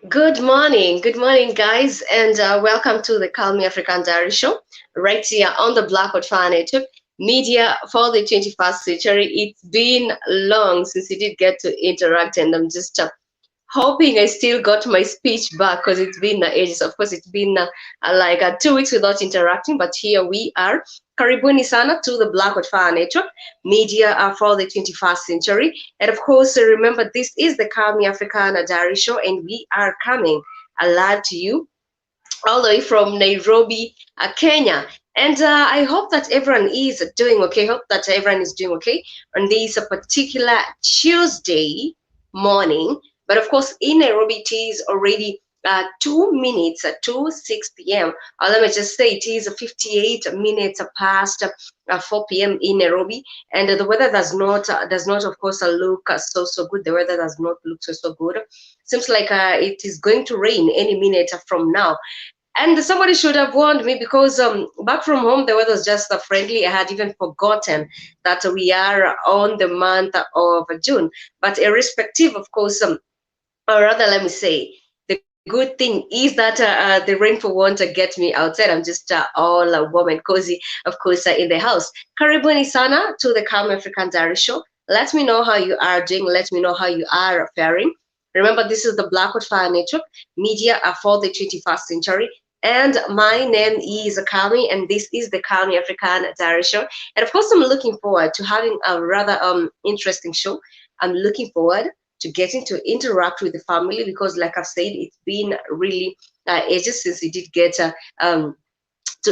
Good morning, guys, and welcome to the Calmie African Diary Show, right here on the Blackwood Fire Network, media for the 21st century. It's been long since we did get to interact, and I'm just hoping I still got my speech back because it's been ages. Of course, it's been 2 weeks without interacting, but here we are. Karibuni sana to the Blackwood Fire Network, media for the 21st century. And of course, remember, this is the Calmie African Diary Show, and we are coming alive to you all the way from Nairobi, Kenya. And I hope that everyone is doing okay. Hope that everyone is doing okay on this particular Tuesday morning. But of course, in Nairobi, it is already 2 minutes to 6 p.m. Let me just say it is 58 minutes past 4 p.m. in Nairobi, and the weather does not, of course, look so good. The weather does not look so good. Seems like it is going to rain any minute from now, and somebody should have warned me because back from home the weather was just friendly. I had even forgotten that we are on the month of June. But irrespective, of course, or rather, let me say, the good thing is that the rainfall won't get me outside. I'm just all warm and cozy, of course, in the house. Karibuni sana to the Calm African Diary Show. Let me know how you are doing. Let me know how you are faring. Remember, this is the Blackwood Fire Network, media for the 21st century. And my name is Calmie, and this is the Calmie African Diary Show. And of course, I'm looking forward to having a rather interesting show. I'm looking forward to getting to interact with the family because, like I've said, it's been really ages since we did get to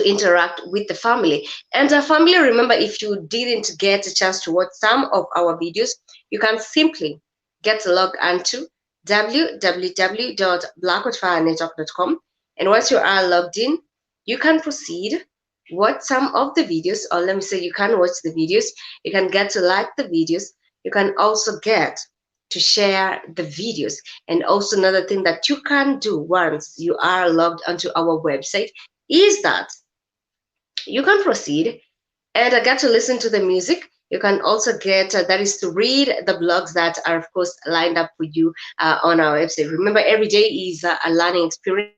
interact with the family. And family, remember, if you didn't get a chance to watch some of our videos, you can simply get logged onto www.blackwoodfirenetwork.com. And once you are logged in, you can proceed, watch some of the videos, or let me say, you can watch the videos, you can get to like the videos, you can also get to share the videos. And also, another thing that you can do once you are logged onto our website is that you can proceed and get to listen to the music. You can also get, that is to read the blogs that are, of course, lined up for you on our website. Remember, every day is a learning experience.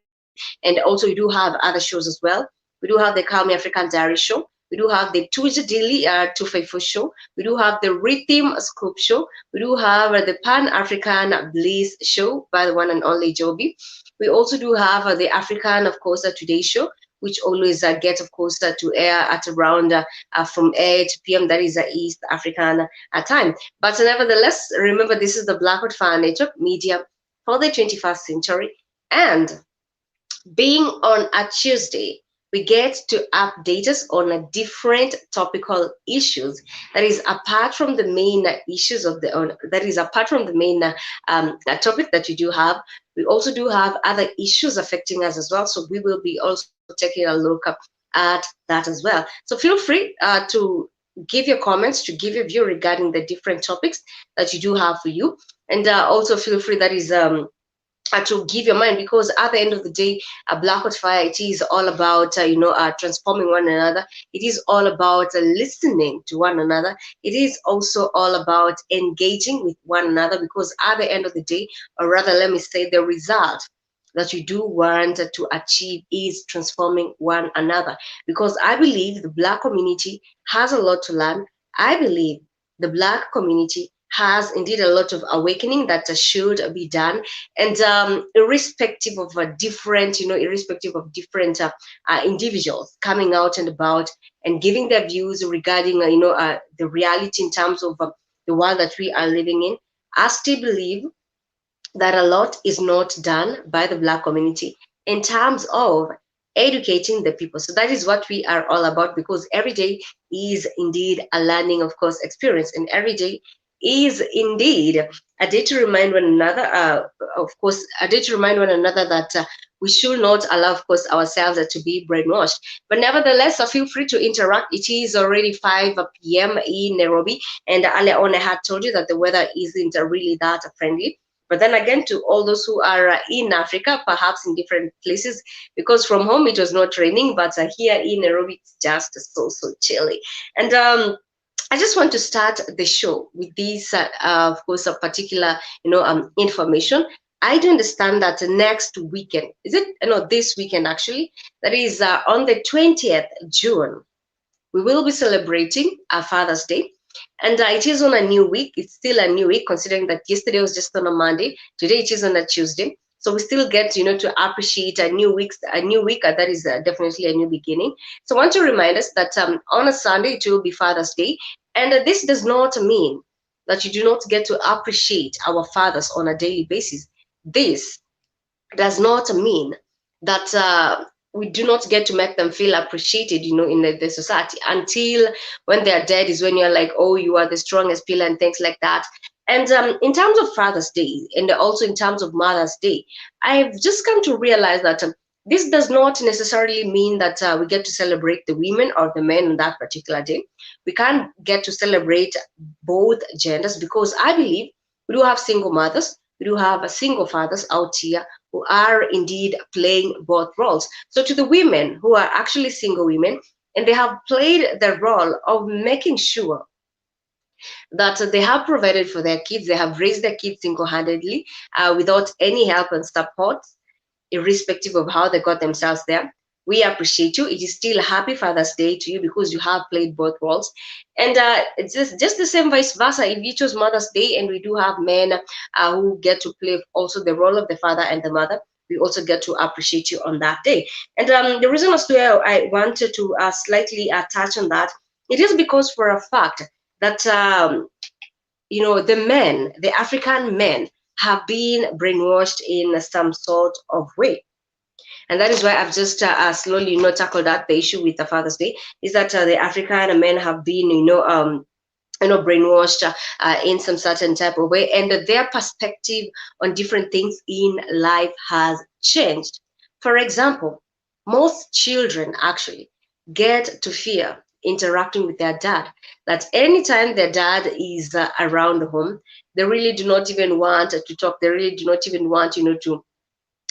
And also, we do have other shows as well. We do have the Calm African Diary Show. We do have the Tuesday Daily 254 Show. We do have the Rhythm Scoop Show. We do have the Pan African Bliss Show by the one and only Joby. We also do have the African, of course, Today Show, which always gets, of course, to air at around from 8 p.m. That is East African time. But nevertheless, remember, this is the Blackwood Fire Network, media for the 21st century. And being on a Tuesday, we get to update us on a different topical issues that is apart from the main issues of that is apart from the main topic that you do have. We also do have other issues affecting us as well, so we will be also taking a look at that as well. So feel free to give your comments, to give your view regarding the different topics that you do have for you, and also feel free, that is to give your mind, because at the end of the day, Blackwood Fire, it is all about transforming one another. It is all about listening to one another. It is also all about engaging with one another, because at the end of the day, or rather, let me say, the result that you do want to achieve is transforming one another, because I believe the Black community has a lot to learn. I believe the Black community has indeed a lot of awakening that should be done. And irrespective of different individuals coming out and about and giving their views regarding the reality in terms of the world that we are living in, I still believe that a lot is not done by the Black community in terms of educating the people. So that is what we are all about, because every day is indeed a learning, of course, experience, and every day is indeed a day to remind one another, of course, a day to remind one another that we should not allow, of course, ourselves to be brainwashed. But nevertheless, feel free to interact. It is already 5 p.m. in Nairobi, and earlier on I had told you that the weather isn't really that friendly. But then again, to all those who are in Africa, perhaps in different places, because from home it was not raining, but here in Nairobi it's just so chilly. And I just want to start the show with this, of course, a particular, information. I do understand that next weekend, is it? No, this weekend actually, that is on the 20th June, we will be celebrating our Father's Day. And it is on a new week. It's still a new week, considering that yesterday was just on a Monday. Today it is on a Tuesday. So we still get, to appreciate a new week. That is definitely a new beginning. So I want to remind us that on a Sunday it will be Father's Day, and this does not mean that you do not get to appreciate our fathers on a daily basis. This does not mean that we do not get to make them feel appreciated, in the society, until when they are dead is when you're like, oh, you are the strongest pillar and things like that. And in terms of Father's Day, and also in terms of Mother's Day, I've just come to realize that this does not necessarily mean that we get to celebrate the women or the men on that particular day. We can't get to celebrate both genders, because I believe we do have single mothers, we do have single fathers out here who are indeed playing both roles. So to the women who are actually single women, and they have played the role of making sure that they have provided for their kids, they have raised their kids single-handedly, without any help and support, irrespective of how they got themselves there. We appreciate you. It is still a happy Father's Day to you, because you have played both roles. And it's just the same vice versa. If you chose Mother's Day, and we do have men who get to play also the role of the father and the mother, we also get to appreciate you on that day. And the reason as to why I wanted to slightly touch on that, it is because for a fact that the men, the African men, have been brainwashed in some sort of way. And that is why I've just slowly, tackled that the issue with the Father's Day, is that the African men have been, brainwashed in some certain type of way, and their perspective on different things in life has changed. For example, most children actually get to fear interacting with their dad. That anytime their dad is around home, they really do not even want to talk. They really do not even want, to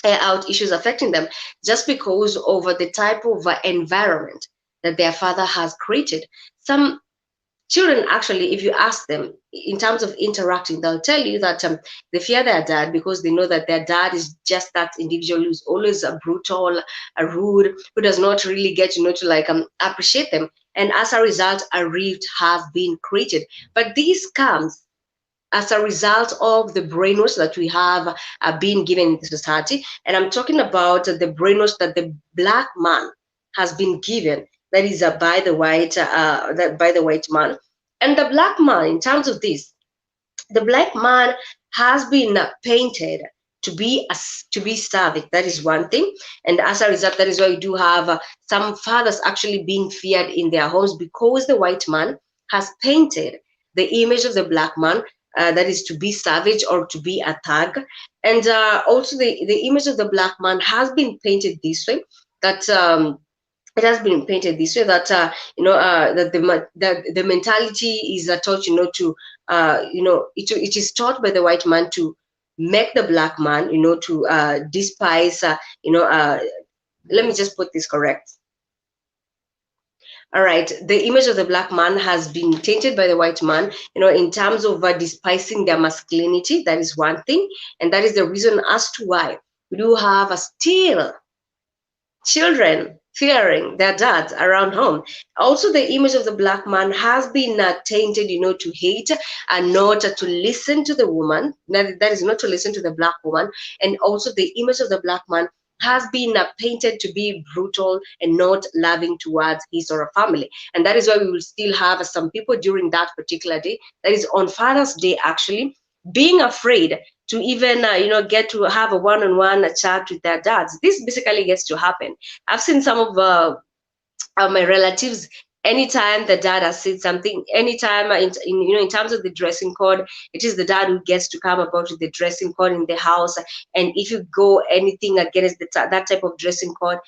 air out issues affecting them, just because of the type of environment that their father has created. Some children, actually, if you ask them in terms of interacting, they'll tell you that they fear their dad because they know that their dad is just that individual who's always brutal, rude, who does not really get, to like appreciate them. And as a result, a rift has been created. But this comes as a result of the brainwash that we have been given in the society. And I'm talking about the brainwash that the black man has been given, that is by the white man. And the black man, in terms of this, the black man has been painted to be savage. That is one thing. And as a result, that is why we do have some fathers actually being feared in their homes, because the white man has painted the image of the black man, that is to be savage or to be a thug. And also the image of the black man has been painted this way, that it has been painted this way, that that the mentality is taught, it is taught by the white man to make the black man, to despise, let me just put this correct. All right, the image of the black man has been tainted by the white man, in terms of despising their masculinity. That is one thing, and that is the reason as to why we do have still children fearing their dads around home. Also, the image of the black man has been tainted, to hate and not to listen to the woman. That is not to listen to the black woman. And also, the image of the black man has been painted to be brutal and not loving towards his or her family. And that is why we will still have some people during that particular day, that is on Father's Day, actually being afraid to even get to have a one-on-one chat with their dads. This basically gets to happen. I've seen some of my relatives, anytime the dad has said something, anytime in terms of the dressing code, it is the dad who gets to come about with the dressing code in the house. And if you go anything against that type of dressing code,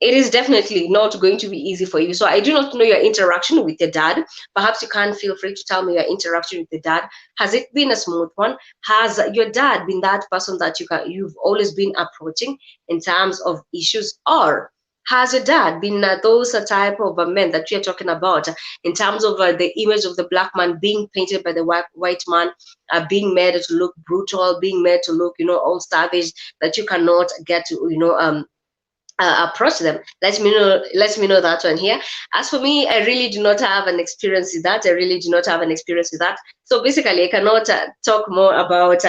it is definitely not going to be easy for you. So I do not know your interaction with your dad. Perhaps you can feel free to tell me your interaction with the dad. Has it been a smooth one? Has your dad been that person that you've always been approaching in terms of issues? Or Has your dad been those type of men that we are talking about in terms of the image of the black man being painted by the white man, being made to look brutal, being made to look, all savage, that you cannot get to, approach them? Let me know that one here. As for me, I really do not have an experience with that. I really do not have an experience with that. So basically, I cannot talk more about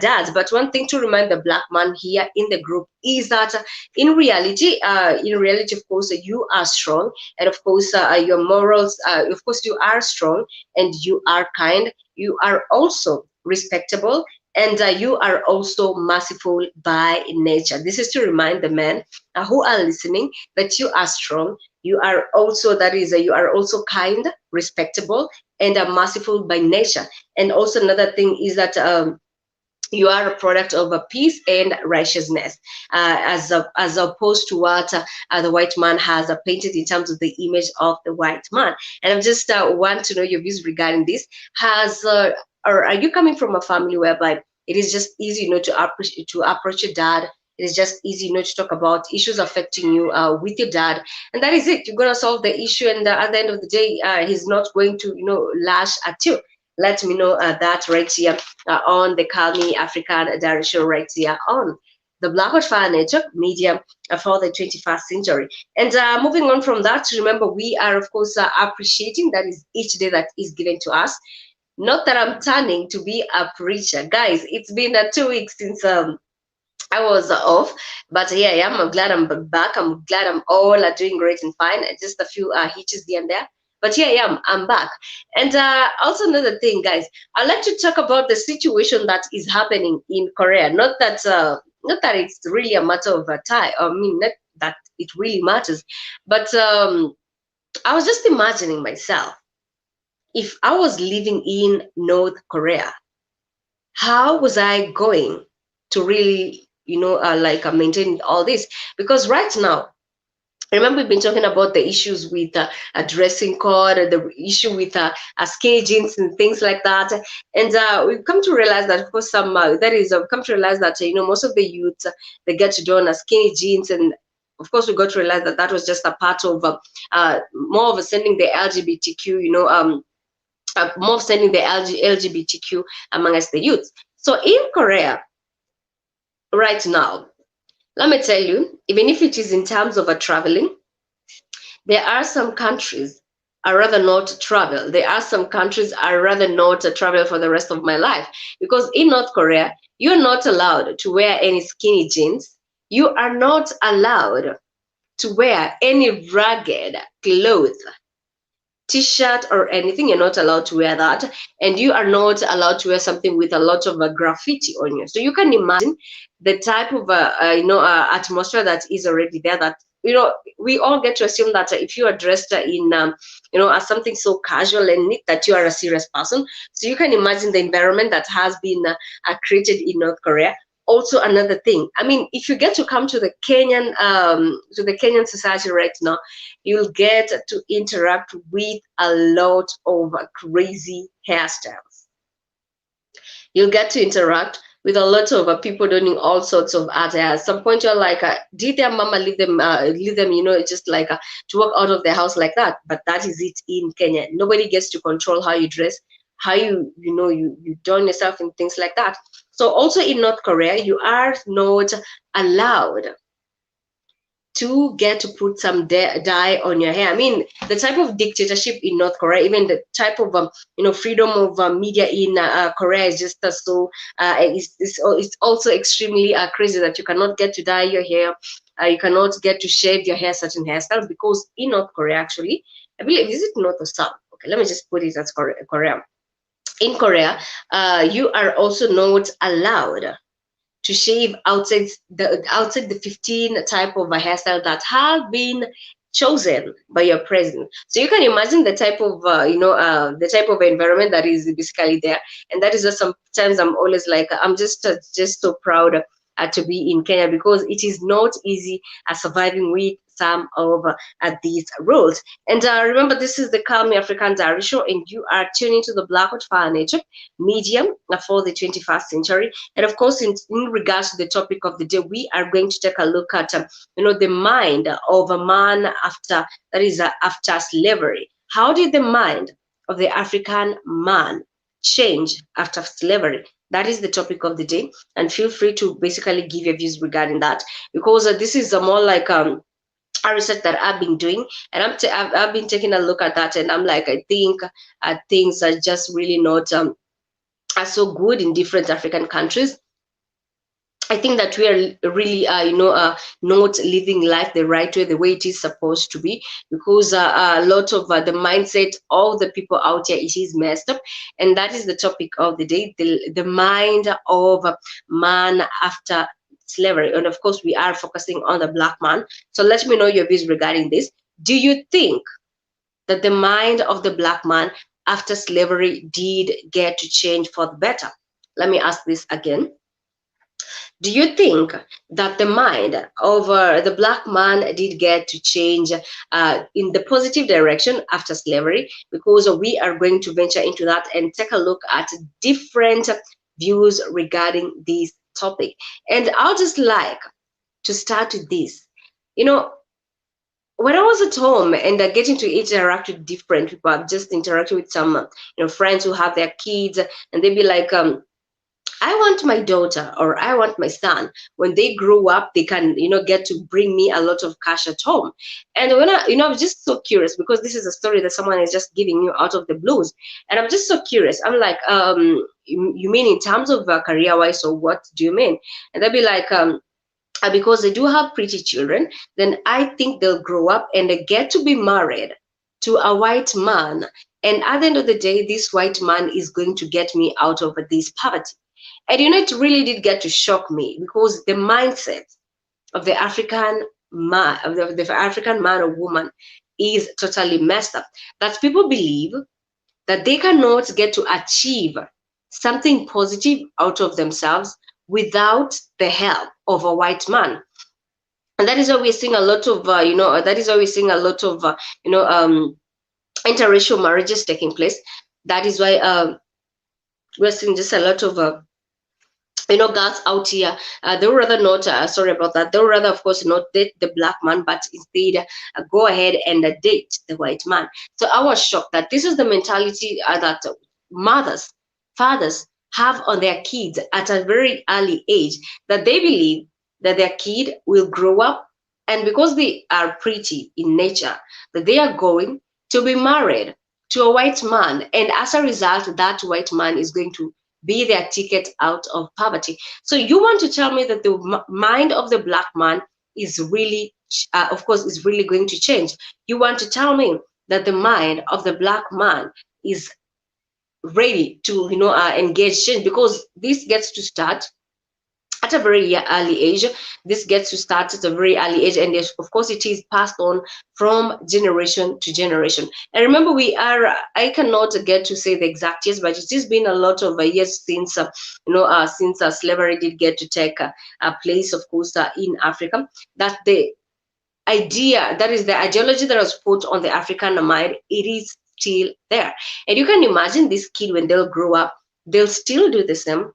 dads. But one thing to remind the black man here in the group is that in reality, of course, you are strong, and of course, your morals, of course, you are strong, and you are kind. You are also respectable, and you are also merciful by nature. This is to remind the men who are listening that you are strong. You are also, that is, you are also kind, respectable, and merciful by nature. And also another thing is that you are a product of a peace and righteousness, as opposed to what the white man has painted in terms of the image of the white man. And I just want to know your views regarding this. Has or are you coming from a family whereby it is just easy, to approach your dad? It is just easy, to talk about issues affecting you with your dad, and that is it. You're gonna solve the issue, and at the end of the day, he's not going to, lash at you. Let me know that right here on the Calmie African Diary Show, right here on the Blackout Fire Network Media for the 21st century. And moving on from that, remember, we are, of course, appreciating that is each day that is given to us. Not that I'm turning to be a preacher, guys. It's been 2 weeks since I was off, but here I am. I'm glad I'm back. I'm glad I'm all doing great and fine. Just a few hitches here and there. But here I am. I'm back. And also another thing, guys, I'd like to talk about the situation that is happening in Korea. Not that it's really a matter of time. I mean, not that it really matters, but I was just imagining myself, if I was living in North Korea, how was I going to really, maintain all this? Because right now, remember, we've been talking about the issues with a dressing code, the issue with skinny jeans and things like that. And we've come to realize that, of course, we've come to realize that, most of the youth, they get to don skinny jeans. And of course, we got to realize that that was just a part of more of sending the LGBTQ, more sending the LGBTQ amongst the youth. So in Korea, right now, let me tell you, even if it is in terms of traveling, there are some countries I rather not travel. There are some countries I rather not travel for the rest of my life. Because in North Korea, you're not allowed to wear any skinny jeans. You are not allowed to wear any ragged clothes, t-shirt or anything. You're not allowed to wear that, and you are not allowed to wear something with a lot of graffiti on you. So you can imagine the type of atmosphere that is already there, that we all get to assume that if you are dressed in as something so casual and neat, that you are a serious person. So you can imagine the environment that has been created in North Korea. Also another thing, I mean, if you get to come to the Kenyan society right now, you'll get to interact with a lot of crazy hairstyles. You'll get to interact with a lot of people doing all sorts of art. At some point, you're like, did their mama leave them, just like to walk out of their house like that? But that is it in Kenya. Nobody gets to control how you dress, how you don yourself and things like that. So also in North Korea, you are not allowed to get to put some dye on your hair. I mean, the type of dictatorship in North Korea, even the type of freedom of media in Korea is just so it's also extremely crazy, that you cannot get to dye your hair, you cannot get to shave your hair certain hairstyles, because in North Korea, actually, I believe, is it North or South? Okay, let me just put it as Korea. In Korea, you are also not allowed to shave outside the 15 type of a hairstyle that have been chosen by your president. So you can imagine the type of the type of environment that is basically there. And that is just, sometimes I'm always like, I'm just so proud to be in Kenya, because it is not easy surviving with some of these rules. And remember, this is the Calmie African Diary Show, and you are tuning to the Black Hot Fire Nature medium for the 21st century. And of course, in regards to the topic of the day, we are going to take a look at the mind of a man after slavery. How did the mind of the African man change after slavery? That is the topic of the day, and feel free to basically give your views regarding that, because this is more like a research that I've been doing, and I've been taking a look at that, and I'm like, I think things are just really not are so good in different African countries. I think that we are really, not living life the right way, the way it is supposed to be, because a lot of the mindset of the people out here, it is messed up, and that is the topic of the day: the mind of man after slavery. And of course, we are focusing on the black man. So let me know your views regarding this. Do you think that the mind of the black man after slavery did get to change for the better? Let me ask this again. Do you think that the mind of the black man did get to change in the positive direction after slavery? Because we are going to venture into that and take a look at different views regarding this topic. And I'll just like to start with this. When I was at home and getting to interact with different people, I've just interacted with some friends who have their kids, and they'd be like, I want my daughter or I want my son, when they grow up, they can, get to bring me a lot of cash at home. And when I was just so curious, because this is a story that someone is just giving you out of the blues. And I'm just so curious. I'm like, you mean in terms of career-wise, or what do you mean? And they'll be like, because they do have pretty children, then I think they'll grow up and they get to be married to a white man. And at the end of the day, this white man is going to get me out of this poverty. And it really did get to shock me, because the mindset of the African man, of the African man or woman, is totally messed up. That people believe that they cannot get to achieve something positive out of themselves without the help of a white man. And that is why we're seeing a lot of, interracial marriages taking place. That is why we're seeing just a lot of girls out here, they would rather not, sorry about that, they would rather, of course, not date the black man, but instead go ahead and date the white man. So I was shocked that this is the mentality that mothers, fathers have on their kids at a very early age, that they believe that their kid will grow up, and because they are pretty in nature, that they are going to be married to a white man, and as a result, that white man is going to be their ticket out of poverty. So you want to tell me that the mind of the black man is really, of course, is really going to change? You want to tell me that the mind of the black man is ready to, engage change? Because this gets to start at a very early age. This gets to start at a very early age, and of course it is passed on from generation to generation. And remember, I cannot get to say the exact years, but it has been a lot of years since slavery did get to take a place, of course, in Africa. That the idea, that is the ideology that was put on the African mind, it is still there. And you can imagine this kid, when they'll grow up, they'll still do the same.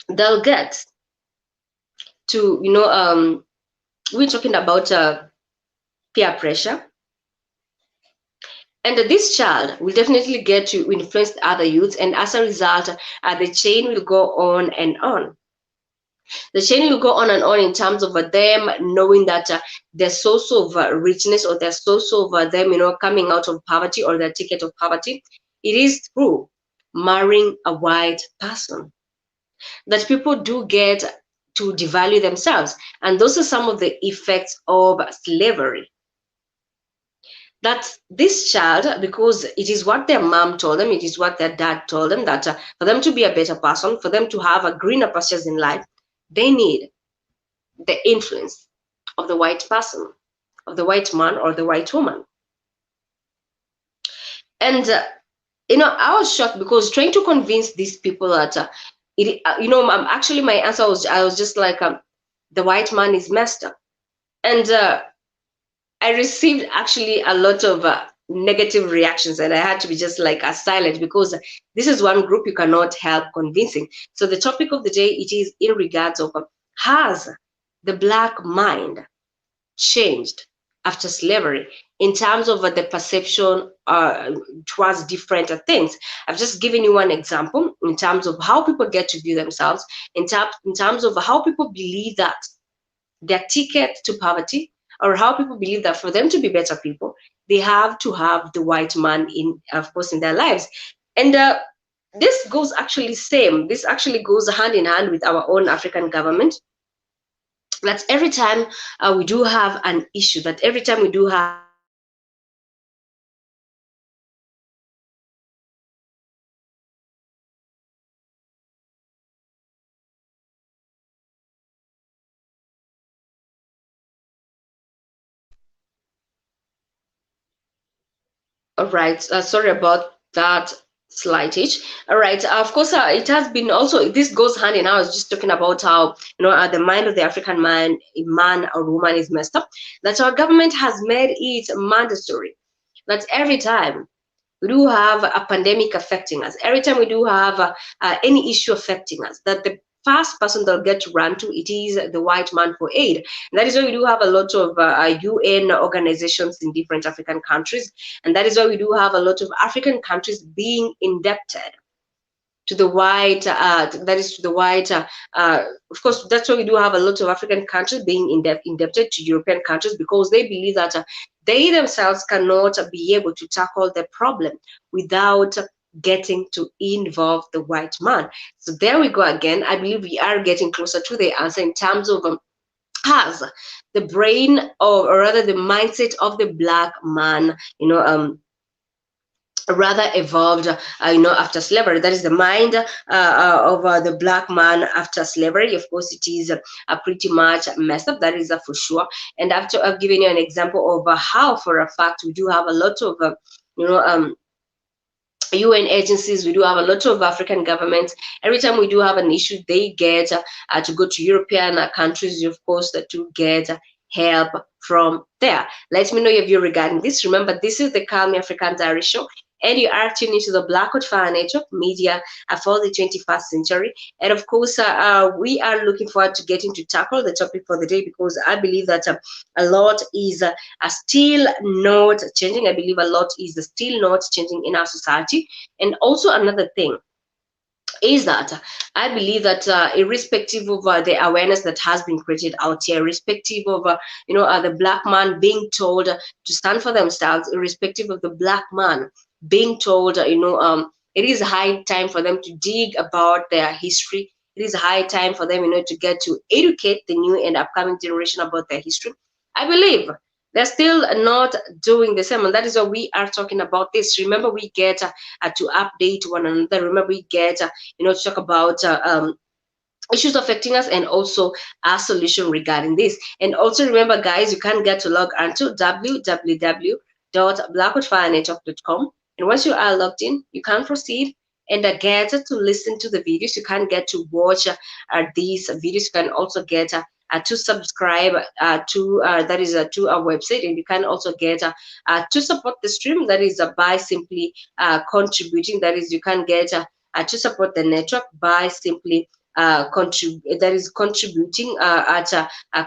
They'll get to, we're talking about peer pressure, and this child will definitely get to influence the other youths, and as a result, the chain will go on and on. The chain will go on and on in terms of them knowing that their source of richness, or their source of them, coming out of poverty, or their ticket of poverty, it is through marrying a white person. That people do get to devalue themselves. And those are some of the effects of slavery. That this child, because it is what their mom told them, it is what their dad told them, that for them to be a better person, for them to have a greener pastures in life, they need the influence of the white person, of the white man or the white woman. And I was shocked, because trying to convince these people that actually my answer was, I was just like, the white man is messed up. And I received actually a lot of negative reactions, and I had to be just like silent, because this is one group you cannot help convincing. So the topic of the day, it is in regards of has the black mind changed after slavery in terms of the perception towards different things. I've just given you one example in terms of how people get to view themselves, in terms of how people believe that their ticket to poverty, or how people believe that for them to be better people, they have to have the white man in, of course, in their lives. And this goes actually same. This actually goes hand in hand with our own African government. That every time we do have an issue, that every time we do have all right, sorry about that slight itch. All right, of course, it has been also, this goes hand in hand. I was just talking about how, the mind of the African man, a man or woman is messed up, that our government has made it mandatory that every time we do have a pandemic affecting us, every time we do have any issue affecting us, that the first person they'll get to run to, it is the white man for aid. And that is why we do have a lot of UN organizations in different African countries, and that is why we do have a lot of African countries being indebted to the white, that is to the white, of course, that's why we do have a lot of African countries being indebted to European countries, because they believe that they themselves cannot be able to tackle the problem without getting to involve the white man. So there we go again. I believe we are getting closer to the answer in terms of has the brain, or rather the mindset of the black man, rather evolved, after slavery. That is the mind of the black man after slavery. Of course, it is pretty much messed up. That is for sure. And after I've given you an example of how, for a fact, we do have a lot of, UN agencies, we do have a lot of African governments. Every time we do have an issue, they get to go to European countries, of course, to get help from there. Let me know your view regarding this. Remember, this is the Calmie African Diary Show, and you are tuned into the Blackwood Fire Network media for the 21st century. And of course, we are looking forward to getting to tackle the topic for the day, because I believe that a lot is still not changing. I believe a lot is still not changing in our society. And also another thing is that I believe that irrespective of the awareness that has been created out here, irrespective of the black man being told to stand for themselves, irrespective of the black man being told, it is high time for them to dig about their history. It is high time for them, to get to educate the new and upcoming generation about their history. I believe they're still not doing the same, and that is why we are talking about this. Remember, we get to update one another. Remember, we get to talk about issues affecting us, and also our solution regarding this. And also remember, guys, you can get to log on to www.blackwoodfirenetwork.com, and once you are logged in, you can proceed and get to listen to the videos. You can get to watch these videos. You can also get to subscribe to that is to our website, and you can also get to support the stream. That is by simply contributing. That is, you can get to support the network by simply contributing at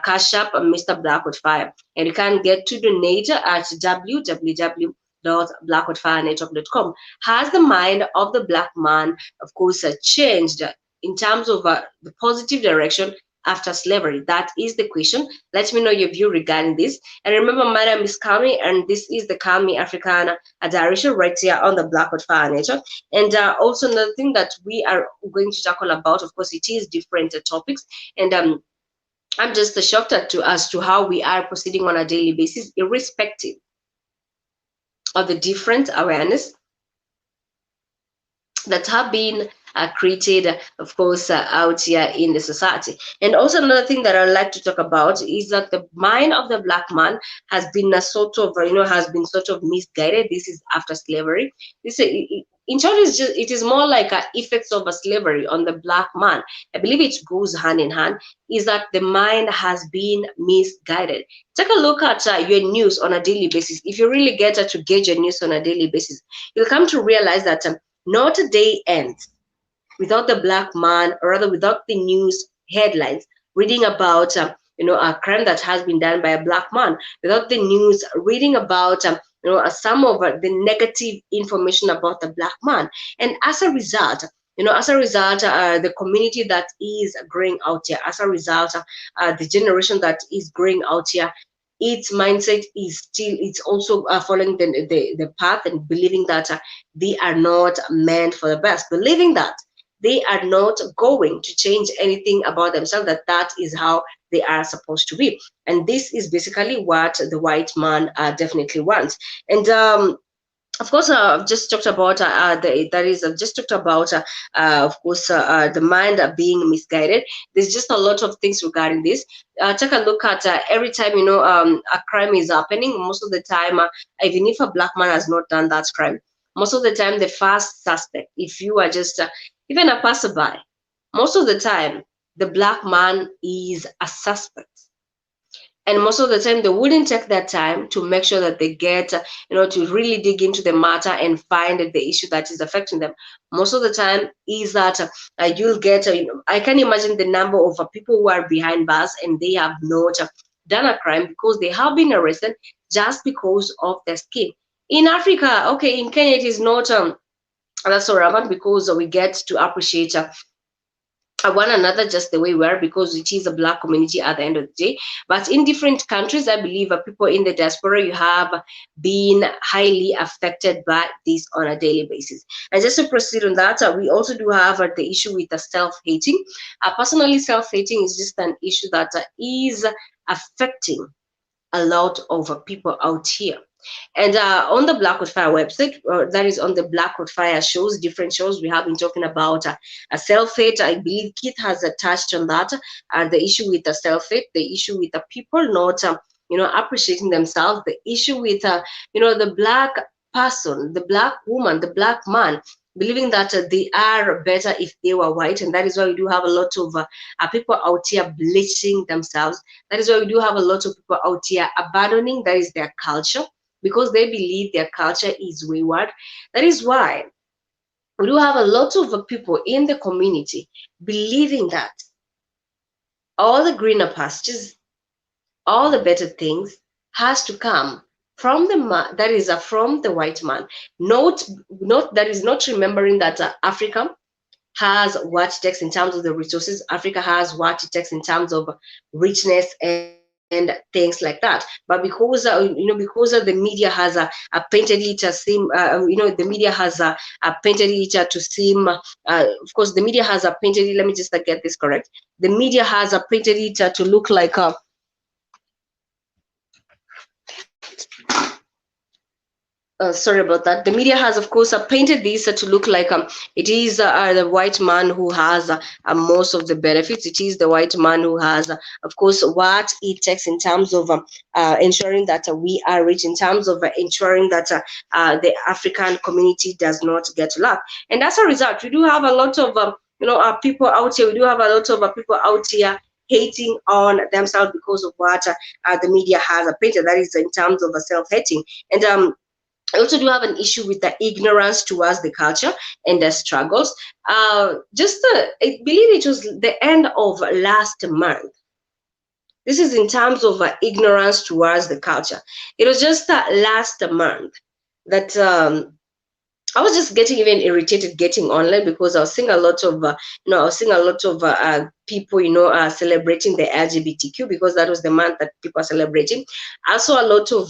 Cash App, Mr. Blackwood Fire, and you can get to donate at www.blackwoodfirenetwork.com. Has the mind of the black man, of course, changed in terms of the positive direction after slavery? That is the question. Let me know your view regarding this. And remember, my name is Calmie, and this is the Calmie Africana Diary Show right here on the Blackwood Fire Network. And also another thing that we are going to tackle about, of course, it is different topics. And I'm just shocked as to how we are proceeding on a daily basis, irrespective of the different awareness that have been created, of course, out here in the society. And also another thing that I'd like to talk about is that the mind of the black man has been sort of misguided. This is after slavery. in short, it is more like effects of a slavery on the black man. I believe it goes hand in hand. Is that the mind has been misguided. Take a look at your news on a daily basis. If you really get to gauge your news on a daily basis, you'll come to realize that not a day ends without the black man, or rather without the news headlines reading about a crime that has been done by a black man, without the news reading about some of the negative information about the black man. And as a result, the community that is growing out here, as a result, the generation that is growing out here, its mindset is still, it's also following the path and believing that they are not meant for the best, believing that they are not going to change anything about themselves, that is how they are supposed to be. And this is basically what the white man definitely wants. And of course, I've just talked about I've just talked about of course the mind being misguided. There's just a lot of things regarding this. Take a look at every time a crime is happening. Most of the time, even if a black man has not done that crime, most of the time the first suspect, if you are just even a passerby, most of the time the black man is a suspect. And most of the time they wouldn't take that time to make sure that they get to really dig into the matter and find the issue that is affecting them. Most of the time is that you'll get I can imagine the number of people who are behind bars and they have not done a crime because they have been arrested just because of their skin. In Africa, okay, in Kenya, it is not that's so relevant because we get to appreciate one another just the way we are, because it is a black community at the end of the day. But in different countries, I believe people in the diaspora, you have been highly affected by this on a daily basis. And just to proceed on that, we also do have the issue with the self-hating. Personally, self-hating is just an issue that is affecting a lot of people out here. And on the Black with Fire website, that is on the Black with Fire shows, different shows, we have been talking about a self-hate. I believe Keith has touched on that, the issue with the self-hate, the issue with the people not, appreciating themselves, the issue with, the black person, the black woman, the black man, believing that they are better if they were white. And that is why we do have a lot of people out here bleaching themselves. That is why we do have a lot of people out here abandoning, that is their culture, because they believe their culture is wayward. That is why we do have a lot of people in the community believing that all the greener pastures, all the better things has to come from from the white man. Not that is not remembering that Africa has what it takes in terms of the resources. Africa has what it takes in terms of richness and things like that. But because because the media has painted it to seem, the media has painted it to seem. Of course, the media has painted it. Let me just get this correct. The media has painted it to look like sorry about that. The media has, of course, painted this to look like it is the white man who has most of the benefits. It is the white man who has, of course, what it takes in terms of ensuring that we are rich, in terms of ensuring that the African community does not get lack. And as a result, we do have a lot of people out here. We do have a lot of people out here hating on themselves because of what the media has painted. That is in terms of self-hating. And I also do have an issue with the ignorance towards the culture and the struggles. I believe it was the end of last month. This is in terms of ignorance towards the culture. It was just last month that I was just getting even irritated getting online, because I was seeing a lot of, people, celebrating the LGBTQ, because that was the month that people are celebrating. I saw a lot of,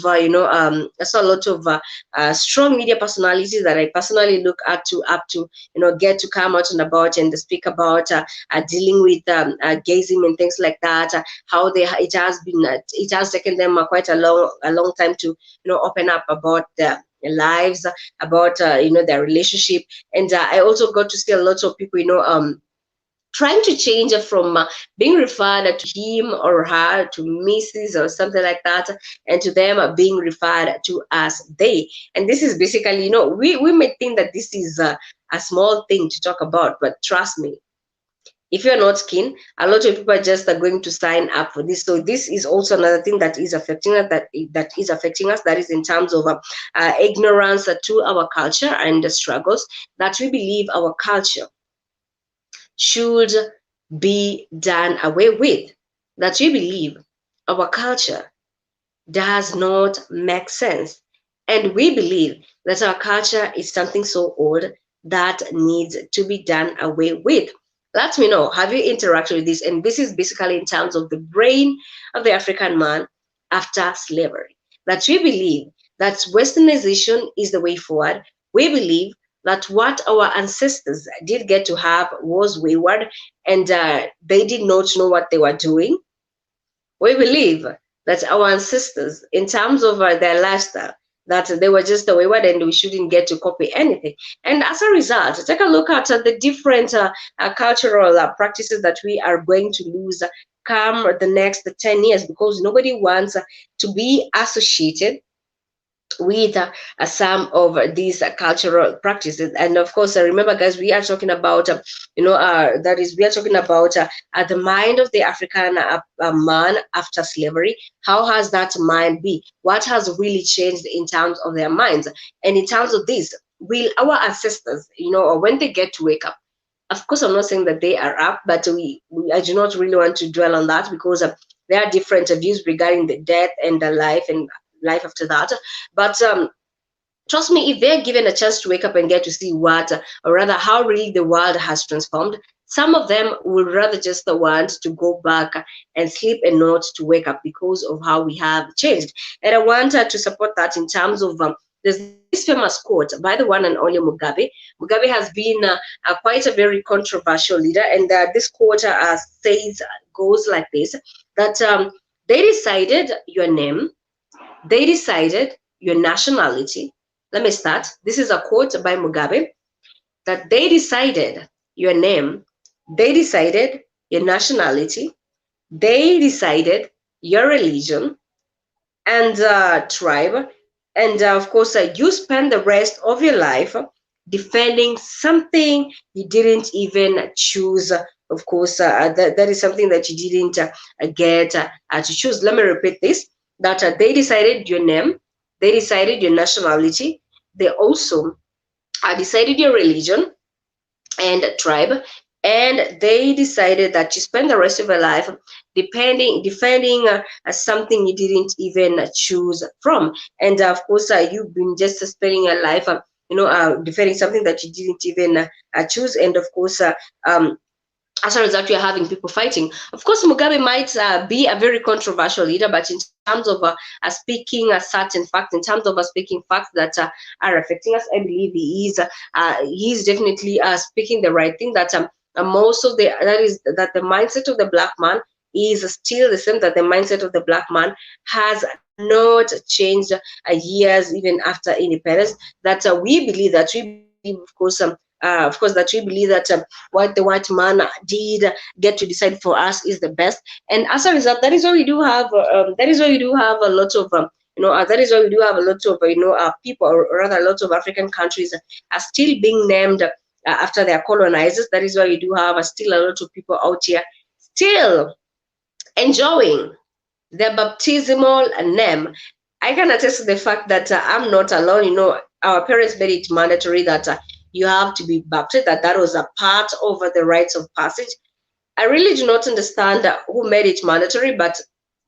strong media personalities that I personally look up to, get to come out and about and speak about dealing with gayism and things like that. How it has taken them quite a long time to, open up about the lives, about their relationship. And I also got to see a lot of people trying to change from being referred to him or her to Mrs. or something like that, and to them being referred to as they. And this is basically, we may think that this is a small thing to talk about, but trust me, if you're not keen, a lot of people are just are going to sign up for this. So this is also another thing that is affecting us. That is affecting us. That is in terms of ignorance to our culture and the struggles that we believe our culture should be done away with. That we believe our culture does not make sense. And we believe that our culture is something so old that needs to be done away with. Let me know, have you interacted with this? And this is basically in terms of the brain of the African man after slavery. That we believe that westernization is the way forward. We believe that what our ancestors did get to have was wayward, and they did not know what they were doing. We believe that our ancestors, in terms of their lifestyle, that they were just wayward and we shouldn't get to copy anything. And as a result, take a look at the different cultural practices that we are going to lose come the next 10 years, because nobody wants to be associated with some of these cultural practices. And of course, remember guys, we are talking about that is, we are talking about the mind of the African man after slavery. How has that mind be? What has really changed in terms of their minds? And in terms of this, will our ancestors, or when they get to wake up, of course I'm not saying that they are up, but I do not really want to dwell on that, because there are different views regarding the death and the life and life after that. But trust me, if they're given a chance to wake up and get to see what, or rather how really the world has transformed, some of them would rather just want to go back and sleep and not to wake up, because of how we have changed. And I want to support that in terms of there's this famous quote by the one and only Mugabe. Mugabe has been quite a very controversial leader, and this quote goes like this: that they decided your name, they decided your nationality. Let me start. This is a quote by Mugabe, that they decided your name, they decided your nationality, they decided your religion and tribe, and of course, you spend the rest of your life defending something you didn't even choose. Of course, that is something that you didn't get to choose. Let me repeat this: that they decided your name, they decided your nationality, they also decided your religion and tribe, and they decided that you spend the rest of your life defending something you didn't even choose from. And of course, you've been just spending your life defending something that you didn't even choose. And of course, as a result, you're having people fighting. Of course, Mugabe might be a very controversial leader, but in terms of speaking a certain facts, in terms of speaking facts that are affecting us, I believe he is definitely speaking the right thing. That most of that the mindset of the black man is still the same. That the mindset of the black man has not changed years even after independence. That we believe, that we believe that what the white man did get to decide for us is the best. And as a result, that is why we do have a lot of that is why we do have a lot of people, or rather a lot of African countries are still being named after their colonizers. That is why we do have still a lot of people out here still enjoying their baptismal name. I can attest to the fact that I'm not alone. Our parents made it mandatory that you have to be baptized, that was a part of the rites of passage. I really do not understand who made it mandatory, but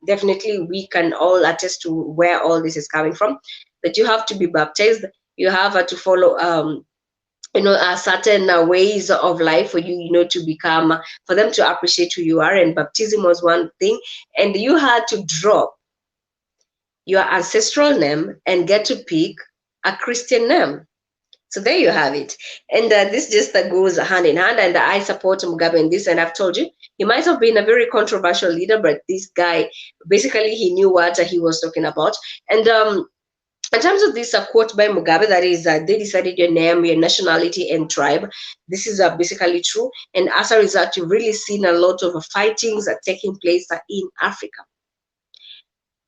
definitely we can all attest to where all this is coming from. That you have to be baptized, you have to follow certain ways of life for you, to become, for them to appreciate who you are. And baptism was one thing, and you had to drop your ancestral name and get to pick a Christian name. So there you have it. And this just goes hand in hand. And I support Mugabe in this. And I've told you, he might have been a very controversial leader, but this guy, basically, he knew what he was talking about. And In terms of this quote by Mugabe, that is, they decided your name, your nationality, and tribe. This is basically true. And as a result, you've really seen a lot of fightings taking place in Africa.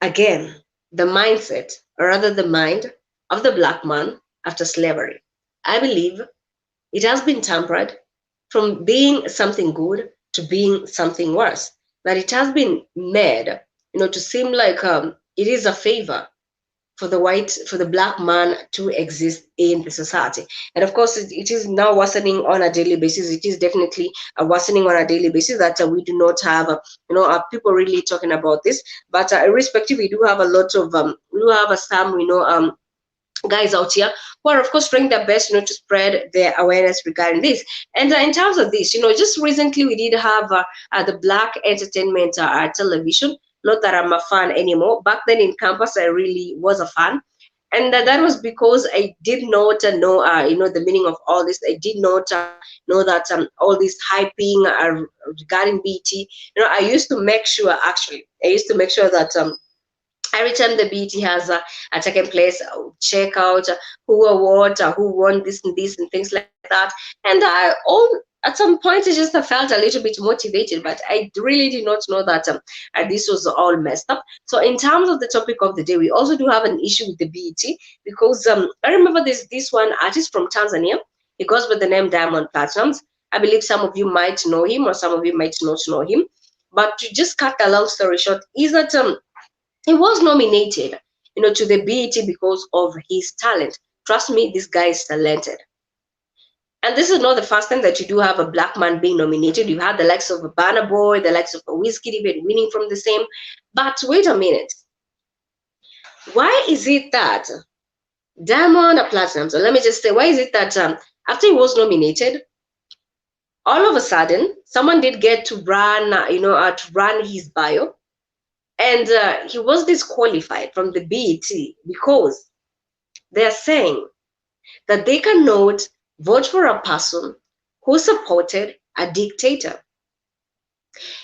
Again, the mindset, or rather the mind of the black man after slavery. I believe it has been tampered from being something good to being something worse. That it has been made, to seem like it is a favor for the black man to exist in the society. And of course, it is now worsening on a daily basis. It is definitely worsening on a daily basis that we do not have, people really talking about this. But irrespective, we do have a lot of, we do have some, guys out here who are of course trying their best to spread their awareness regarding this. And in terms of this, just recently we did have the black entertainment television. Not that I'm a fan anymore. Back then in campus I really was a fan, and that was because I did not know the meaning of all this. I did not know that all this hyping regarding BT. I used to make sure, actually I used to make sure that every time the BT has taken place, check out who award, who won this and this and things like that. And I all at some point I just felt a little bit motivated, but I really did not know that this was all messed up. So in terms of the topic of the day, we also do have an issue with the BET, because I remember this one artist from Tanzania. He goes by the name Diamond Platnumz. I believe some of you might know him, or some of you might not know him. But to just cut a long story short, is that he was nominated, to the BET because of his talent. Trust me, this guy is talented. And this is not the first time that you do have a black man being nominated. You've had the likes of a Burna Boy, the likes of a Whiskey even winning from the same. But wait a minute. Why is it that Diamond Platinum, so let me just say, why is it that after he was nominated, all of a sudden, someone did get to run, to run his bio, and he was disqualified from the BET because they're saying that they cannot vote for a person who supported a dictator.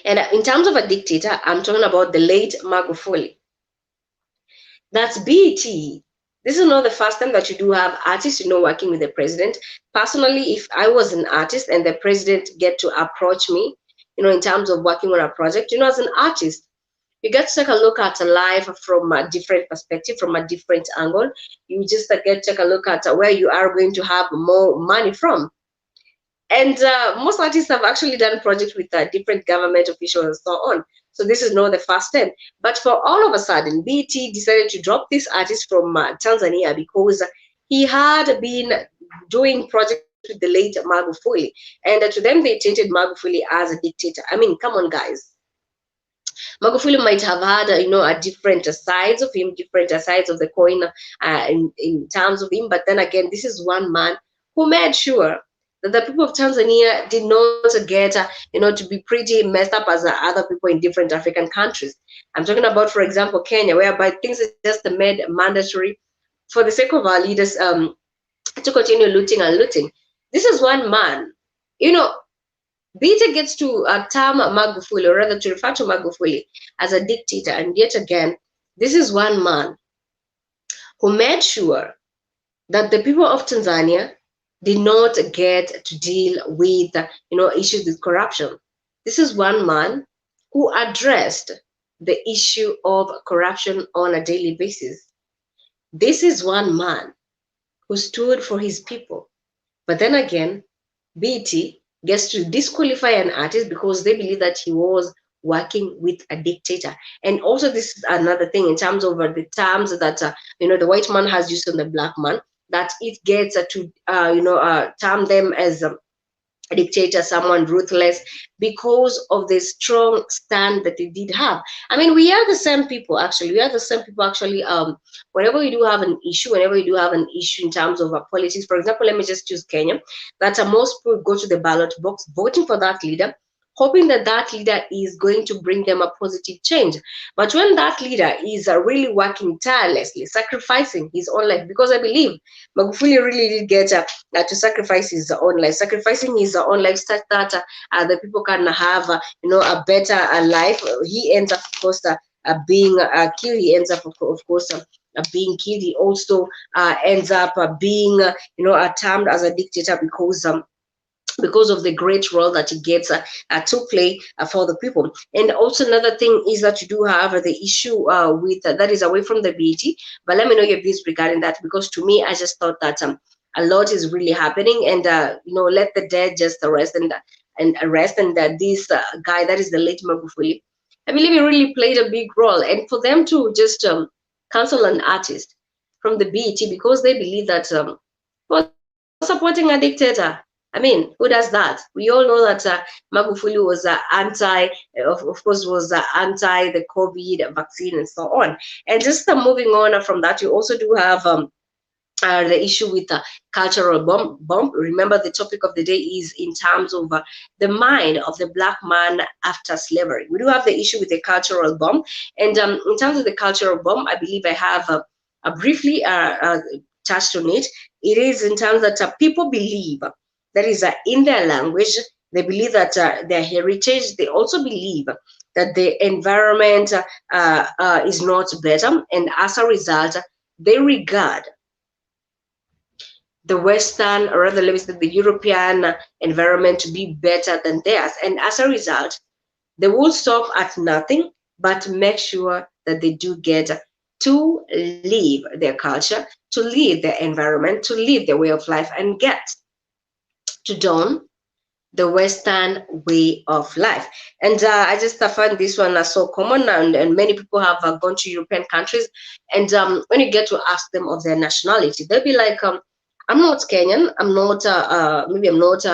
And in terms of a dictator, I'm talking about the late Magufuli. That's BET. This is not the first time that you do have artists, working with the president. Personally, if I was an artist and the president get to approach me, in terms of working on a project, as an artist, you get to take a look at life from a different perspective, from a different angle. You just get to take a look at where you are going to have more money from. And most artists have actually done projects with different government officials and so on. So this is not the first time. But for all of a sudden, BT decided to drop this artist from Tanzania because he had been doing projects with the late Magufuli. And to them, they tainted Magufuli as a dictator. I mean, come on, guys. Magufuli might have had, a different sides of him, different sides of the coin in terms of him. But then again, this is one man who made sure that the people of Tanzania did not get, to be pretty messed up as other people in different African countries. I'm talking about, for example, Kenya, whereby things are just made mandatory for the sake of our leaders to continue looting and looting. This is one man, BT gets to term Magufuli, or rather to refer to Magufuli as a dictator. And yet again, this is one man who made sure that the people of Tanzania did not get to deal with, issues with corruption. This is one man who addressed the issue of corruption on a daily basis. This is one man who stood for his people. But then again, BT gets to disqualify an artist because they believe that he was working with a dictator. And also, this is another thing in terms of the terms that the white man has used on the black man, that it gets to term them as a dictator, someone ruthless, because of the strong stand that they did have. I mean, we are the same people, actually. We are the same people, actually. Whenever we do have an issue, in terms of politics, for example, let me just choose Kenya, that most people go to the ballot box voting for that leader, hoping that that leader is going to bring them a positive change. But when that leader is really working tirelessly, sacrificing his own life, because I believe Magufuli really did get to sacrifice his own life, sacrificing his own life such that the people can have, a better life. He ends up, of course, being killed. He ends up, of course, being killed. He also ends up being termed as a dictator because of the great role that he gets to play for the people. And also another thing is that you do have the issue with that is away from the BET. But let me know your views regarding that, because to me, I just thought that a lot is really happening, and let the dead just rest and arrest. And that this guy, that is the late Magufuli, I believe he really played a big role. And for them to just cancel an artist from the BET because they believe that was supporting a dictator. I mean, who does that? We all know that Magufuli was of course, was anti the COVID vaccine and so on. And just moving on from that, you also do have the issue with the cultural bomb. Remember, the topic of the day is in terms of the mind of the black man after slavery. We do have the issue with the cultural bomb, and in terms of the cultural bomb, I believe I have briefly touched on it. It is in terms that people believe that is in their language. They believe that their heritage. They also believe that the environment is not better, and as a result, they regard the Western, or rather, let me say, the European environment to be better than theirs. And as a result, they will stop at nothing but make sure that they do get to live their culture, to live their environment, to live their way of life, and get to don the Western way of life. And I just find this one so common, and many people have gone to European countries, and when you get to ask them of their nationality, they'll be like, I'm not Kenyan, I'm not, maybe I'm not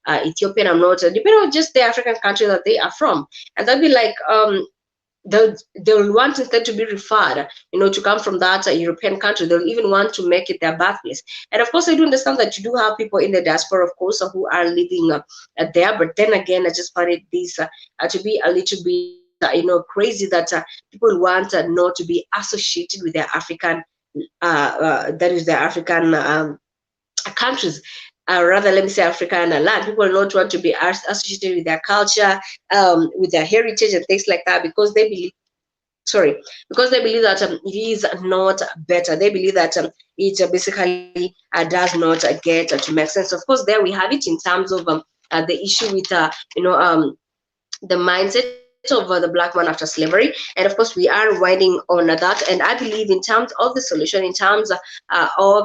Ethiopian, I'm not, depending on just the African country that they are from. And they'll be like, they'll want instead to be referred, to come from that European country. They'll even want to make it their birthplace. And of course, I do understand that you do have people in the diaspora, of course, who are living there. But then again, I just find it this to be a little bit, crazy that people want not to be associated with their African, that is their African countries. Rather, let me say African land. People not want to be associated with their culture, with their heritage and things like that, because they believe, because they believe that it is not better. They believe that it basically does not get to make sense. Of course, there we have it in terms of the issue with, the mindset of the black man after slavery. And of course, we are winding on that. And I believe in terms of the solution, in terms of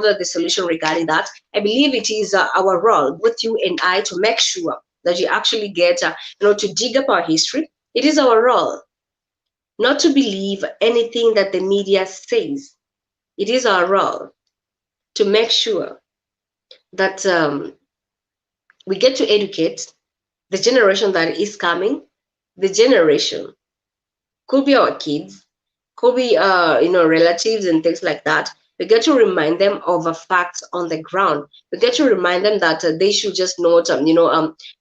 the solution regarding that, I believe it is our role, both you and I, to make sure that you actually get, to dig up our history. It is our role not to believe anything that the media says. It is our role to make sure that we get to educate the generation that is coming. The generation could be our kids, could be relatives and things like that. We get to remind them of facts on the ground. We get to remind them that they should just not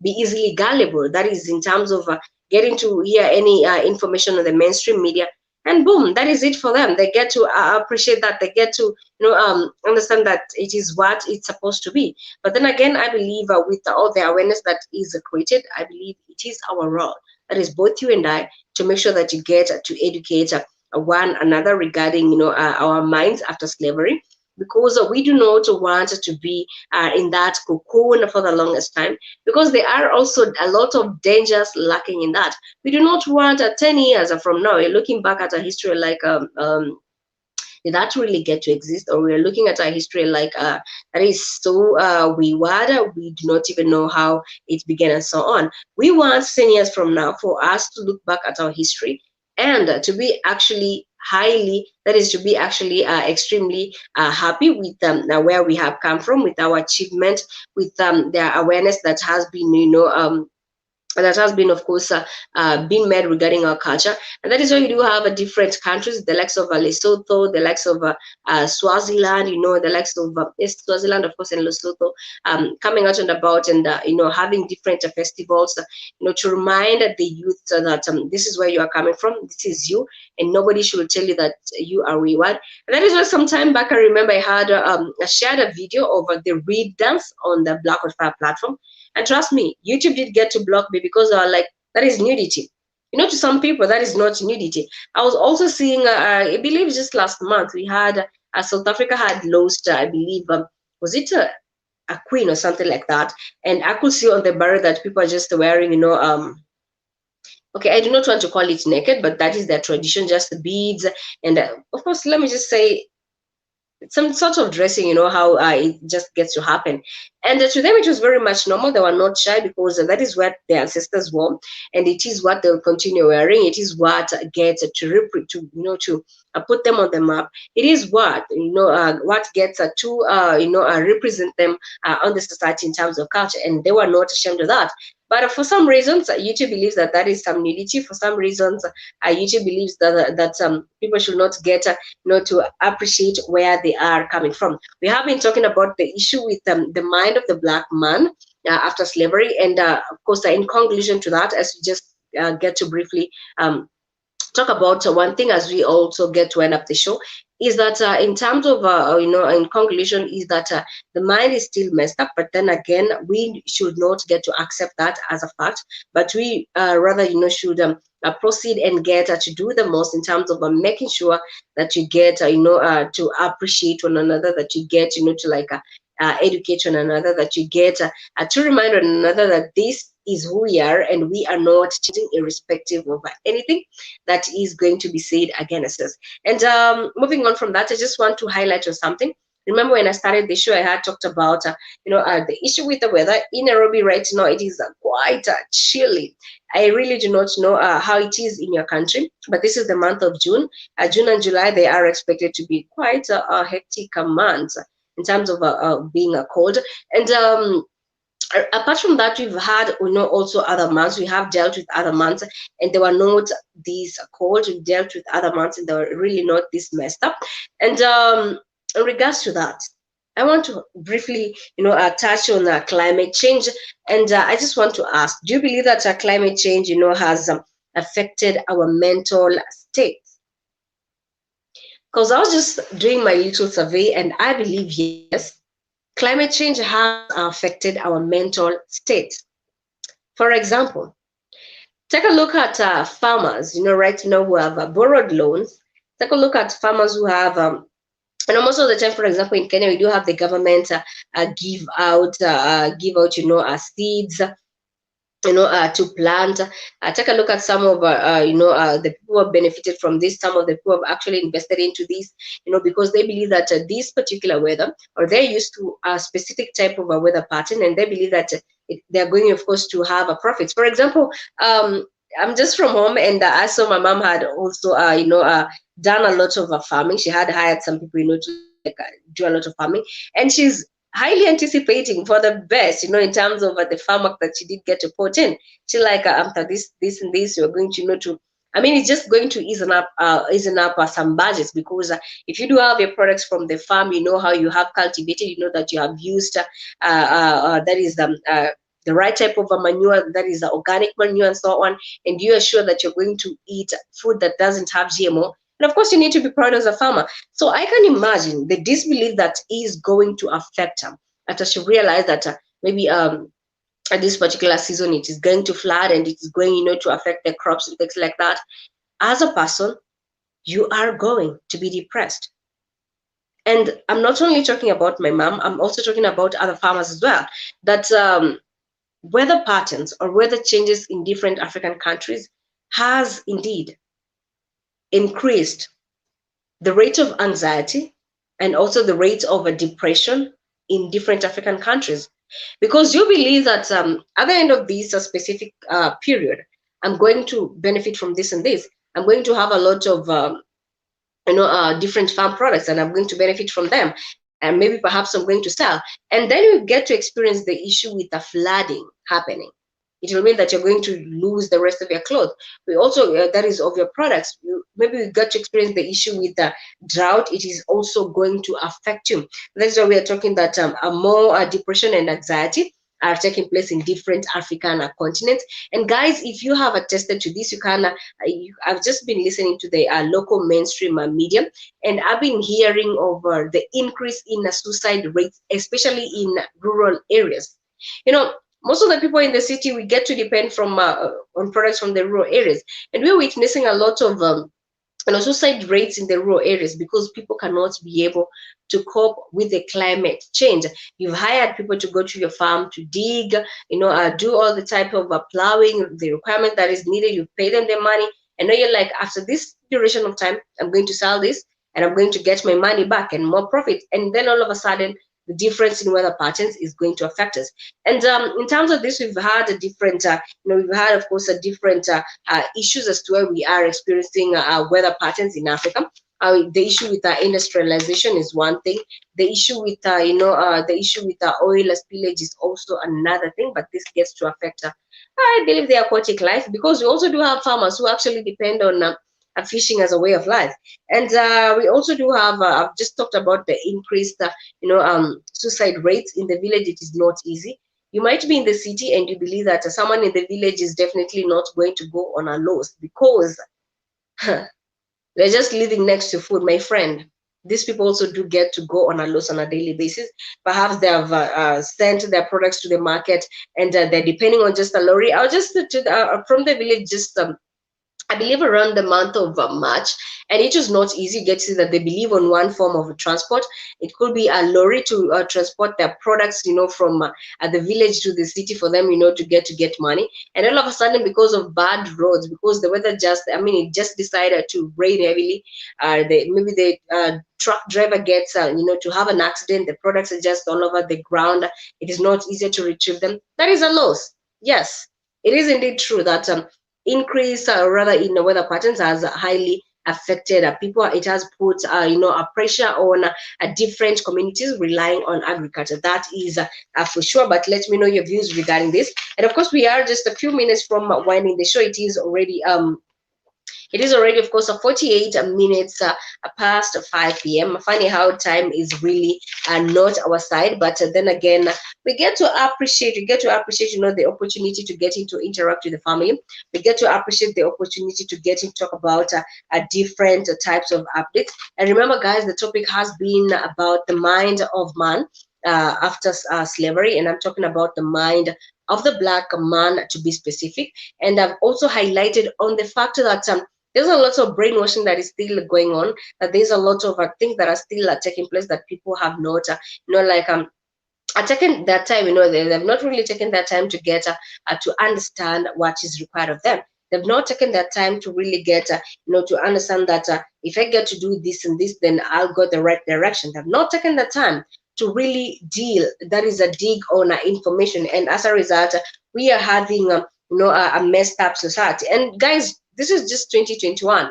be easily gullible. That is in terms of getting to hear any information on the mainstream media, and boom, that is it for them. They get to appreciate that. They get to understand that it is what it's supposed to be. But then again, I believe with all the awareness that is created, I believe it is our role, that is both you and I, to make sure that you get to educate one another regarding our minds after slavery, because we do not want to be in that cocoon for the longest time, because there are also a lot of dangers lacking in that. We do not want 10 years from now, you're looking back at a history like did that really get to exist, or we're looking at our history like that is so wayward, we do not even know how it began and so on. We want 10 years from now for us to look back at our history and to be actually highly, that is to be actually extremely happy with where we have come from, with our achievement, with the awareness that has been that has been, of course, been made regarding our culture. And that is why you do have different countries, the likes of Lesotho, the likes of Swaziland, the likes of Swaziland, of course, and Lesotho, coming out and about and, having different festivals, to remind the youth that this is where you are coming from, this is you, and nobody should tell you that you are wayward. And that is why some time back, I remember I had shared a video of the reed dance on the Black on Fire platform. And trust me, YouTube did get to block me because they were like, that is nudity. To some people, that is not nudity. I was also seeing, I believe just last month, we had, South Africa had lost, I believe, was it a queen or something like that? And I could see on the barrel that people are just wearing, okay, I do not want to call it naked, but that is their tradition, just the beads. And of course, let me just say, some sort of dressing, how it just gets to happen. And to them, it was very much normal. They were not shy because that is what their ancestors wore, and it is what they'll continue wearing. It is what gets to put them on the map. It is what gets to represent them on the society in terms of culture, and they were not ashamed of that. But for some reasons, YouTube believes that that is some nudity. For some reasons, YouTube believes that people should not get to appreciate where they are coming from. We have been talking about the issue with the mind of the black man after slavery, and of course, in conclusion to that, as we just get to briefly talk about one thing as we also get to end up the show, is that in terms of in conclusion, is that the mind is still messed up, but then again, we should not get to accept that as a fact, but we rather should proceed and get to do the most in terms of making sure that you get to appreciate one another, that you get to like educate one another, that you get to remind one another that this is who we are, and we are not changing irrespective of anything that is going to be said against us. And moving on from that, I just want to highlight on something. Remember when I started the show, I had talked about the issue with the weather in Nairobi right now. It is quite chilly. I really do not know how it is in your country, but this is the month of June. June and July, they are expected to be quite hectic months in terms of being cold. And apart from that, we've had also other months. We have dealt with other months, and they were not this cold. We dealt with other months, and they were really not this messed up. And in regards to that, I want to briefly touch on climate change. And I just want to ask, do you believe that climate change has affected our mental state? Because I was just doing my little survey, and I believe yes, climate change has affected our mental state. For example, take a look at farmers, right now who have borrowed loans. Take a look at farmers who have, most of the time, for example, in Kenya, we do have the government give out, seeds, to plant. Take a look at some of the people who have benefited from this. Some of the people have actually invested into this, because they believe that this particular weather, or they're used to a specific type of a weather pattern, and they believe that they're going, of course, to have a profit. For example, I'm just from home, and I saw my mom had also, done a lot of farming. She had hired some people, to do a lot of farming, and she's highly anticipating for the best, in terms of the farm work that she did get to put in. She like after this, and this, you're going to, it's just going to ease up some budgets, because if you do have your products from the farm, you know how you have cultivated, that you have used that is the right type of a manure, that is organic manure and so on, and you are sure that you're going to eat food that doesn't have GMO. And of course, you need to be proud as a farmer. So I can imagine the disbelief that is going to affect her after she realized that maybe at this particular season it is going to flood, and it is going, to affect the crops and things like that. As a person, you are going to be depressed. And I'm not only talking about my mom, I'm also talking about other farmers as well. That weather patterns or weather changes in different African countries has indeed increased the rate of anxiety and also the rate of depression in different African countries. Because you believe that at the end of this specific period, I'm going to benefit from this and this. I'm going to have a lot of different farm products, and I'm going to benefit from them. And maybe perhaps I'm going to sell. And then you get to experience the issue with the flooding happening. It will mean that you're going to lose the rest of your clothes. We also, that is of your products. Maybe we got to experience the issue with the drought. It is also going to affect you. That's why we are talking that more depression and anxiety are taking place in different African continents. And guys, if you have attested to this, you can, I've just been listening to the local mainstream media, and I've been hearing over the increase in suicide rates, especially in rural areas. most of the people in the city, we get to depend from on products from the rural areas, and we're witnessing a lot of suicide rates in the rural areas because people cannot be able to cope with the climate change. You've hired people to go to your farm to dig, do all the type of plowing, the requirement that is needed. You pay them the money, and now you're like, after this duration of time, I'm going to sell this and I'm going to get my money back and more profit. And then all of a sudden, the difference in weather patterns is going to affect us. And in terms of this, we've had a different, we've had, of course, a different issues as to where we are experiencing weather patterns in Africa. The issue with industrialization is one thing. The issue with, the issue with oil spillage is also another thing. But this gets to affect, I believe, the aquatic life, because we also do have farmers who actually depend on fishing as a way of life. And we also do have, I've just talked about the increased, suicide rates in the village. It is not easy. You might be in the city and you believe that someone in the village is definitely not going to go on a loss because they're just living next to food. My friend, these people also do get to go on a loss on a daily basis. Perhaps they have sent their products to the market and they're depending on just a lorry. I'll just from the village, just I believe around the month of March, and it was not easy. You get to see that they believe on one form of transport. It could be a lorry to transport their products, from the village to the city for them, to get money. And all of a sudden, because of bad roads, because the weather it just decided to rain heavily. Maybe the truck driver gets, to have an accident. The products are just all over the ground. It is not easier to retrieve them. That is a loss. Yes, it is indeed true that increase rather in the weather patterns has highly affected people. It has put a pressure on different communities relying on agriculture. That is for sure. But let me know your views regarding this. And of course, we are just a few minutes from winding the show. It is already, of course, 48 minutes past 5 p.m. Funny how time is really not our side, but then again, we get to appreciate, the opportunity to get into interact with the family. We get to appreciate the opportunity to get to talk about different types of updates. And remember, guys, the topic has been about the mind of man after slavery, and I'm talking about the mind of the black man, to be specific. And I've also highlighted on the fact that there's a lot of brainwashing that is still going on, that there's a lot of things that are still taking place that people have not, taken that time. They've not really taken that time to get to understand what is required of them. They've not taken that time to really get, to understand that if I get to do this and this, then I'll go the right direction. They've not taken the time to really deal. That is a dig on information, and as a result, we are having, a messed up society. And guys, this is just 2021.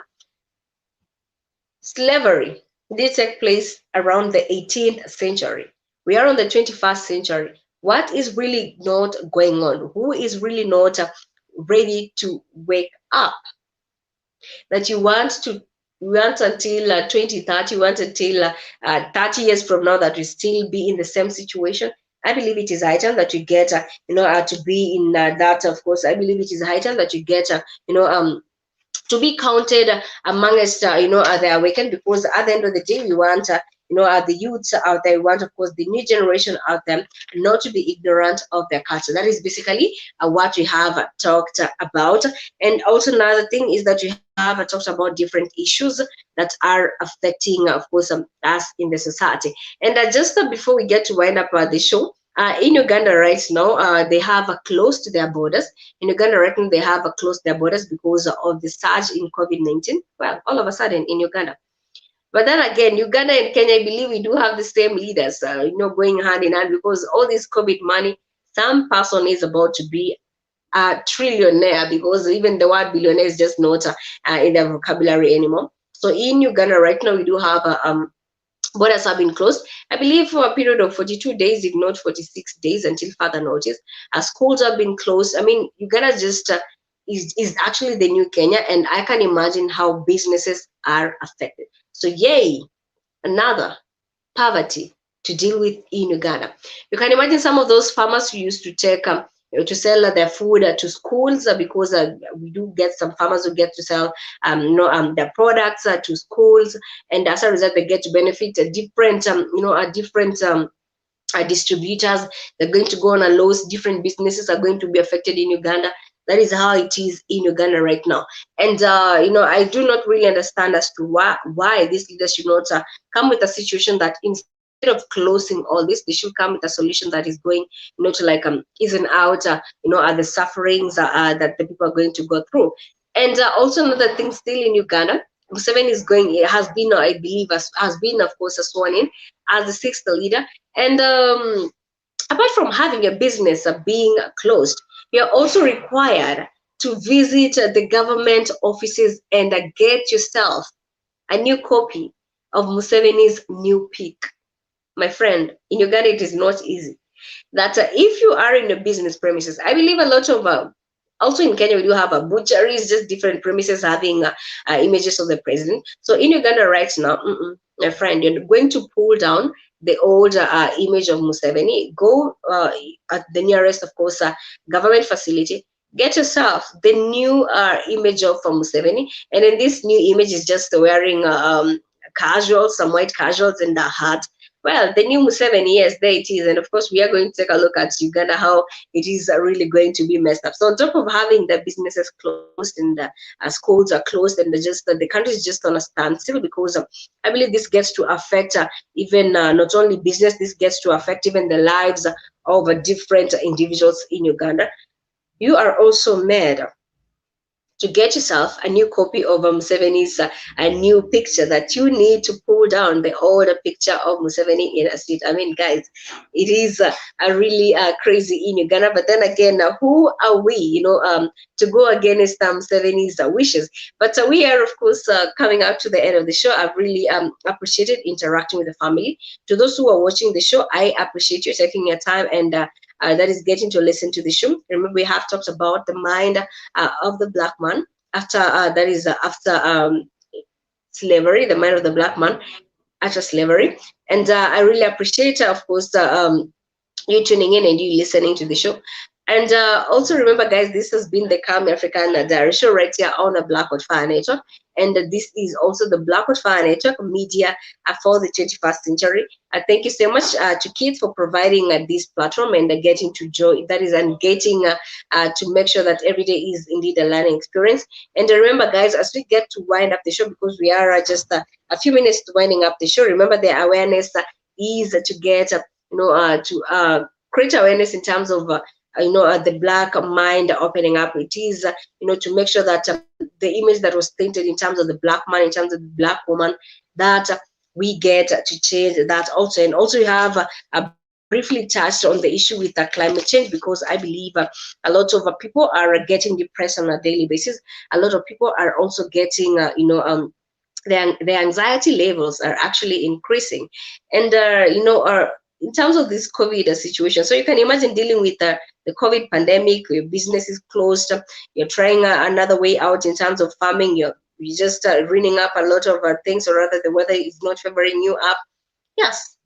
Slavery did take place around the 18th century. We are on the 21st century. What is really not going on? Who is really not ready to wake up? That you want until 2030, you want until 30 years from now that we still be in the same situation. I believe it is high time that you get, to be in that. Of course, I believe it is high time that you get, to be counted amongst, the awakened, because at the end of the day, we want, the youths out there, we want, of course, the new generation out there not to be ignorant of their culture. That is basically what we have talked about. And also another thing is that we have talked about different issues that are affecting, of course, us in the society. And just before we get to wind up the show, in Uganda right now, they have closed their borders. In Uganda right now, they have closed their borders because of the surge in COVID-19. Well, all of a sudden in Uganda. But then again, Uganda and Kenya, I believe we do have the same leaders, going hand in hand, because all this COVID money, some person is about to be a trillionaire, because even the word billionaire is just not in their vocabulary anymore. So in Uganda right now, we do have borders have been closed, I believe, for a period of 42 days, if not 46 days, until further notice. Schools have been closed. I mean, Uganda just is actually the new Kenya, and I can imagine how businesses are affected. So yay, another poverty to deal with in Uganda. You can imagine some of those farmers who used to take to sell their food to schools, because we do get some farmers who get to sell their products to schools, and as a result they get to benefit a different distributors. They're going to go on a loss. Different businesses are going to be affected in Uganda. That is how it is in Uganda right now. And I do not really understand as to why these leaders should not come with a situation that instead of closing all this, they should come with a solution that is going, to like easing out, the sufferings that the people are going to go through. And also another thing, still in Uganda, Museveni is going. It has been, I believe, has been, of course, sworn in as the sixth leader. And apart from having a business being closed, you're also required to visit the government offices and get yourself a new copy of Museveni's new pick. My friend, in Uganda, it is not easy. That if you are in the business premises, I believe a lot of also in Kenya, we do have a butcheries, just different premises having images of the president. So in Uganda right now, my friend, you're going to pull down the old image of Museveni. Go at the nearest, of course, government facility. Get yourself the new image of Museveni, and then this new image is just wearing casuals, some white casuals, and a hat. Well, the new Museveni, yes, there it is. And of course, we are going to take a look at Uganda, how it is really going to be messed up. So on top of having the businesses closed and schools are closed and the country is just on a standstill, because I believe this gets to affect even not only business, this gets to affect even the lives of different individuals in Uganda. You are also mad to get yourself a new copy of Museveni's a new picture, that you need to pull down the older picture of Museveni in a street. I mean, guys, it is a really crazy in Uganda. But then again, who are we, to go against Museveni's wishes? But we are, of course, coming up to the end of the show. I've really appreciated interacting with the family. To those who are watching the show, I appreciate you taking your time and that is getting to listen to the show. Remember, we have talked about the mind of the black man after after slavery, the mind of the black man after slavery. And I really appreciate, of course, you tuning in and you listening to the show. And also remember, guys, this has been the Calmie African Diary Show right here on the Blackwood Fire Network. And this is also the Blackwood Fire Network media for the 21st century. Thank you so much to Kids for providing this platform and getting to join, that is, and getting to make sure that every day is indeed a learning experience. And remember, guys, as we get to wind up the show, because we are just a few minutes to winding up the show, remember the awareness is to get, to create awareness in terms of the black mind opening up. It is to make sure that the image that was painted in terms of the black man, in terms of the black woman, that we get to change that also. And also you have briefly touched on the issue with climate change, because I believe a lot of people are getting depressed on a daily basis. A lot of people are also getting their anxiety levels are actually increasing. And in terms of this COVID situation, so you can imagine dealing with the COVID pandemic. Your business is closed, you're trying another way out in terms of farming, you're just running up a lot of things, or rather the weather is not favoring you up. Yes,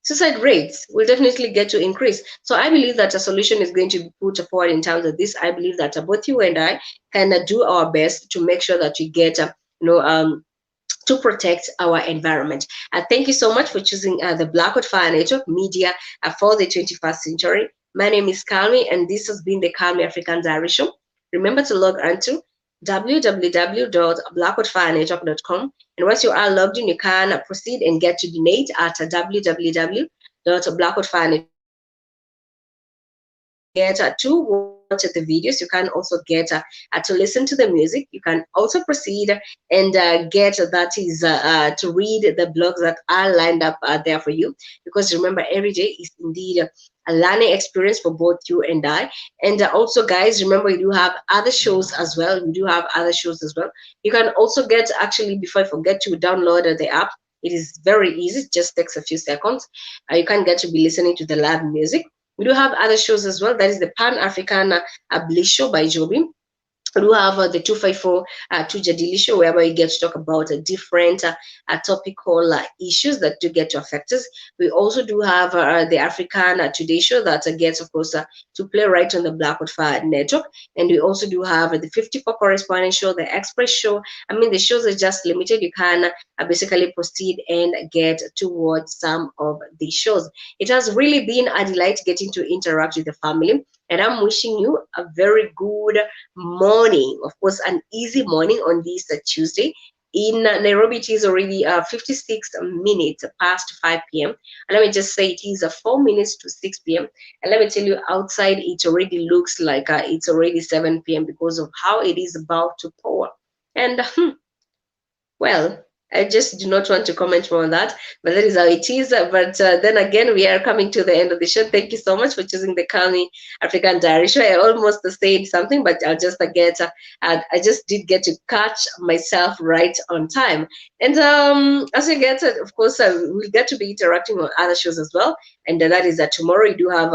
suicide rates will definitely get to increase. So I believe that a solution is going to be put forward in terms of this. I believe that both you and I can do our best to make sure that we get to protect our environment. Thank you so much for choosing the Blackwood Fire Network media for the 21st century. My name is Calmie, and this has been the Calmie African Diary Show. Remember to log on to www.blackwoodfirenetwork.com, and once you are logged in, you can proceed and get to donate at www.blackwoodfirenetwork.com. Get to watch the videos. You can also get to listen to the music. You can also proceed and get, that is to read the blogs that are lined up there for you, because remember, every day is indeed a learning experience for both you and I. And also, guys, remember, you do have other shows as well. You can also get, actually, before I forget, to download the app. It is very easy, it just takes a few seconds. You can get to be listening to the live music. We do have other shows as well. That is the Pan-African Bliss Show by Joby. we do have the 254 Tujadili show, whereby we get to talk about different topical issues that do get to affect us. We also do have the African Today show that gets, of course, to play right on the Blackwood Fire Network. And we also do have the 54 Correspondent show, the Express show. I mean, the shows are just limited. You can basically proceed and get to watch some of the shows. It has really been a delight getting to interact with the family. And I'm wishing you a very good morning. Of course, an easy morning on this Tuesday. In Nairobi, it is already 56 minutes past 5 p.m. And let me just say it is 4 minutes to 6 p.m. And let me tell you, outside it already looks like it's already 7 p.m. because of how it is about to pour. And well, I just do not want to comment more on that, but that is how it is. But then again, we are coming to the end of the show. Thank you so much for choosing the Calmie African Diary Show. I almost said something, but I'll just get. I just did get to catch myself right on time. And as we get, of course, we'll get to be interacting on other shows as well. And that is that tomorrow you do have,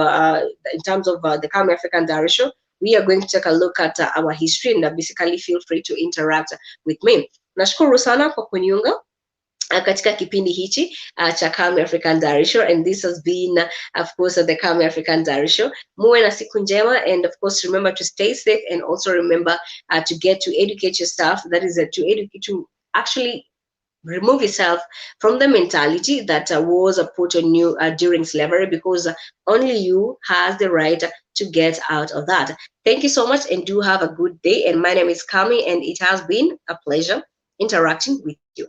in terms of the Calmie African Diary Show, we are going to take a look at our history, and basically feel free to interact with me. Nashukuru sana kwa kuniunga katika kipindi hichi cha Calmie African Diary Show, and this has been of course the Calmie African Diary Show. Muwe na siku njema, and of course remember to stay safe, and also remember to get to educate yourself. That is to educate, to actually remove yourself from the mentality that was put on you during slavery, because only you has the right to get out of that. Thank you so much, and do have a good day. And my name is Calmie, and it has been a pleasure interacting with you.